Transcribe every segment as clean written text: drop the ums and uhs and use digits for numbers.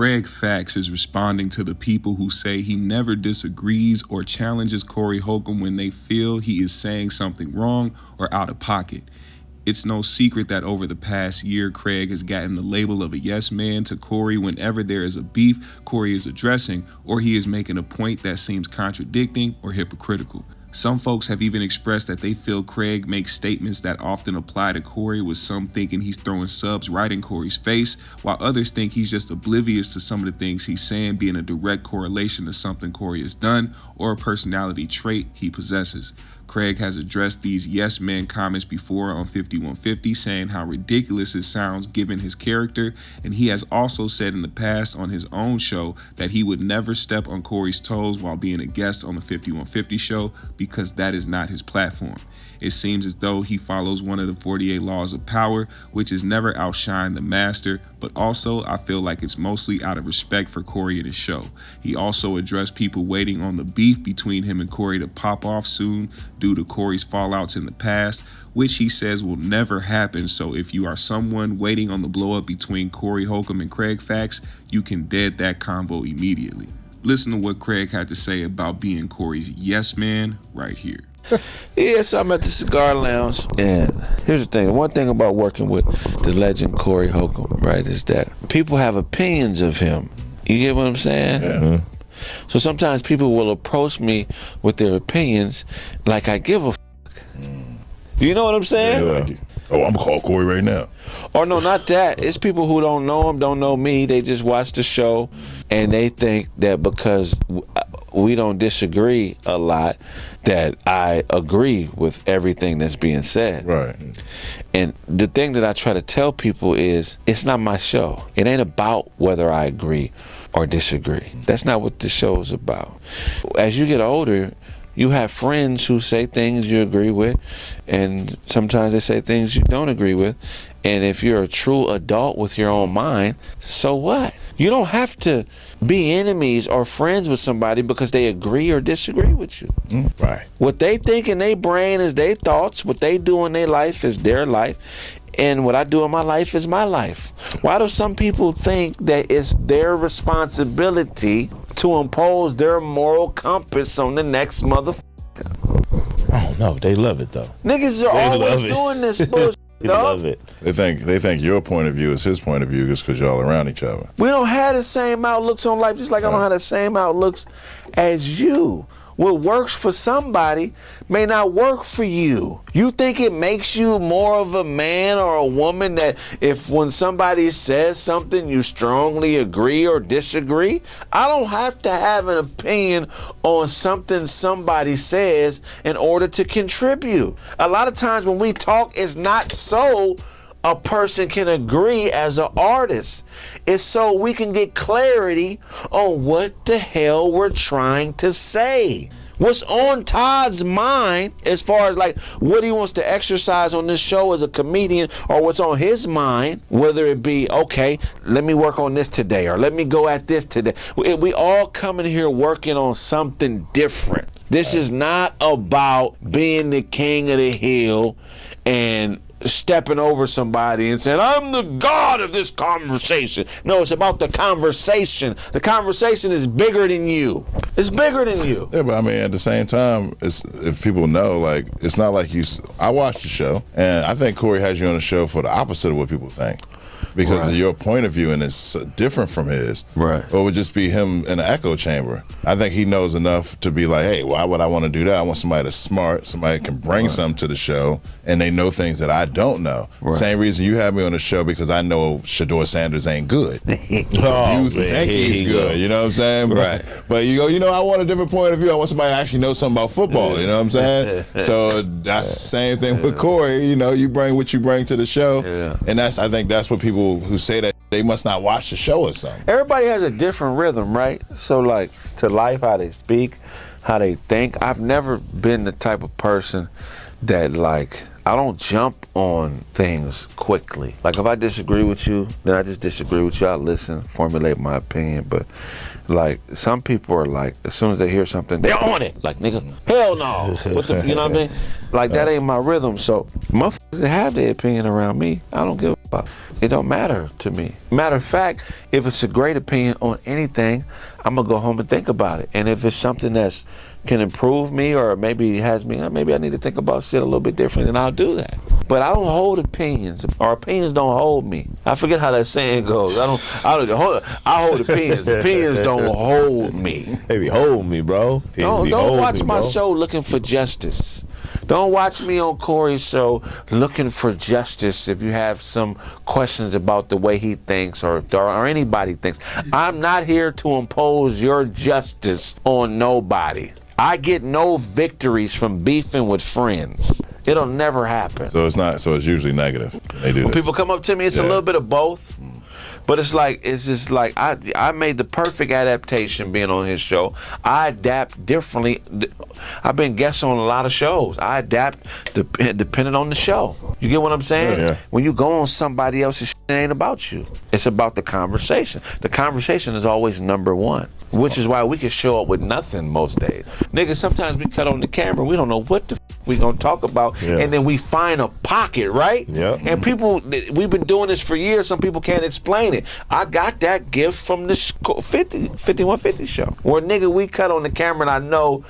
Kraig Facts is responding to the people who say he never disagrees or challenges Corey Holcomb when they feel he is saying something wrong or out of pocket. It's no secret that over the past year, Kraig has gotten the label of a yes man to Corey whenever there is a beef Corey is addressing or he is making a point that seems contradicting or hypocritical. Some folks have even expressed that they feel Kraig makes statements that often apply to Corey, with some thinking he's throwing subs right in Corey's face, while others think he's just oblivious to some of the things he's saying being a direct correlation to something Corey has done or a personality trait he possesses. Kraig has addressed these yes men comments before on 5150, saying how ridiculous it sounds given his character, and he has also said in the past on his own show that he would never step on Corey's toes while being a guest on the 5150 show because that is not his platform. It seems as though he follows one of the 48 laws of power, which is never outshine the master, but also I feel like it's mostly out of respect for Corey and his show. He also addressed people waiting on the beef between him and Corey to pop off soon due to Corey's fallouts in the past, which he says will never happen. So if you are someone waiting on the blow up between Corey Holcomb and Kraig Facts, you can dead that convo immediately. Listen to what Kraig had to say about being Corey's yes man right here. Yeah, so I'm at the cigar lounge, and here's the thing. The one thing about working with the legend Corey Holcomb, right, is that people have opinions of him. You get what I'm saying? Yeah. Mm-hmm. So sometimes people will approach me with their opinions like I give a f***. You know what I'm saying? Yeah, like, oh, I'm gonna call Corey right now. Or no, not that. It's people who don't know him, don't know me. They just watch the show, and they think that because we don't disagree a lot, that I agree with everything that's being said. Right. And the thing that I try to tell people is, it's not my show. It ain't about whether I agree or disagree. That's not what the show is about. As you get older, you have friends who say things you agree with, and sometimes they say things you don't agree with. And if you're a true adult with your own mind, so what? You don't have to be enemies or friends with somebody because they agree or disagree with you. Right. What they think in their brain is their thoughts. What they do in their life is their life. And what I do in my life is my life. Why do some people think that it's their responsibility to impose their moral compass on the next motherfucker? I don't know. They love it, though. Niggas are always doing this bullshit. They love it. They think your point of view is his point of view just because y'all around each other. We don't have the same outlooks on life, just like I don't have the same outlooks as you. What works for somebody may not work for you. You think it makes you more of a man or a woman that if when somebody says something you strongly agree or disagree? I don't have to have an opinion on something somebody says in order to contribute. A lot of times when we talk, it's not so a person can agree as an artist. It's so we can get clarity on what the hell we're trying to say. What's on Todd's mind as far as like what he wants to exercise on this show as a comedian, or what's on his mind, whether it be, okay, let me work on this today, or let me go at this today. We all come in here working on something different. This is not about being the king of the hill and stepping over somebody and saying, I'm the god of this conversation. No, it's about the conversation. The conversation is bigger than you. It's bigger than you. Yeah, but I mean, at the same time, if people know, like, it's not like I watched the show, and I think Corey has you on the show for the opposite of what people think. Because of your point of view, and it's different from his. Right. Or it would just be him in an echo chamber. I think he knows enough to be like, hey, why would I want to do that? I want somebody that's smart, somebody that can bring something to the show, and they know things that I don't know. Right. Same reason you have me on the show, because I know Shador Sanders ain't good. Oh, You think he's good, you know what I'm saying? Right. But you go, I want a different point of view. I want somebody that actually knows something about football, you know what I'm saying? So that's the same thing with Corey. You bring what you bring to the show, and I think that's what people who say that, they must not watch the show or something. Everybody has a different rhythm, right? So like to life, how they speak, how they think. I've never been the type of person that like, I don't jump on things quickly. Like if I disagree with you, then I just disagree with you. I listen, formulate my opinion. But like some people are like, as soon as they hear something, they're on it. Like, nigga, hell no. You know what I mean? Like that ain't my rhythm. So motherfuckers that have their opinion around me, I don't give a It don't matter to me. Matter of fact, if it's a great opinion on anything, I'm gonna go home and think about it. And if it's something that's can improve me, or maybe has me, maybe I need to think about shit a little bit different, then I'll do that. But I don't hold opinions. Our opinions don't hold me. I forget how that saying goes. I hold opinions. Opinions don't hold me. They be holding me, bro. Don't watch my show looking for justice. Don't watch me on Corey's show looking for justice if you have some questions about the way he thinks or anybody thinks. I'm not here to impose your justice on nobody. I get no victories from beefing with friends. It'll never happen. So it's usually negative. They do When this. people come up to me, it's a little bit of both. But it's just like I made the perfect adaptation being on his show. I adapt differently. I've been guests on a lot of shows. I adapt depending on the show. You get what I'm saying? Yeah. When you go on somebody else's shit, it ain't about you. It's about the conversation. The conversation is always number one, which is why we can show up with nothing most days. Nigga, sometimes we cut on the camera, we don't know what the we gonna talk about, and then we find a pocket, right? Yeah. And people, we've been doing this for years. Some people can't explain it. I got that gift from the 5150 show, where nigga we cut on the camera, and I know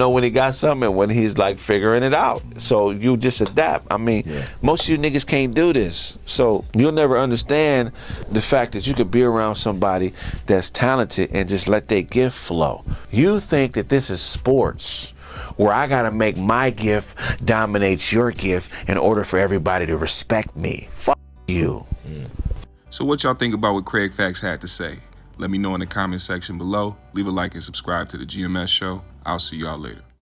when he got something and when he's like figuring it out. So you just adapt. I mean, most of you niggas can't do this, so you'll never understand the fact that you could be around somebody that's talented and just let their gift flow. You think that this is sports, where I gotta make my gift dominate your gift in order for everybody to respect me. Fuck you. So what y'all think about what Kraig Facts had to say? Let me know in the comment section below. Leave a like and subscribe to the GMS show. I'll see y'all later.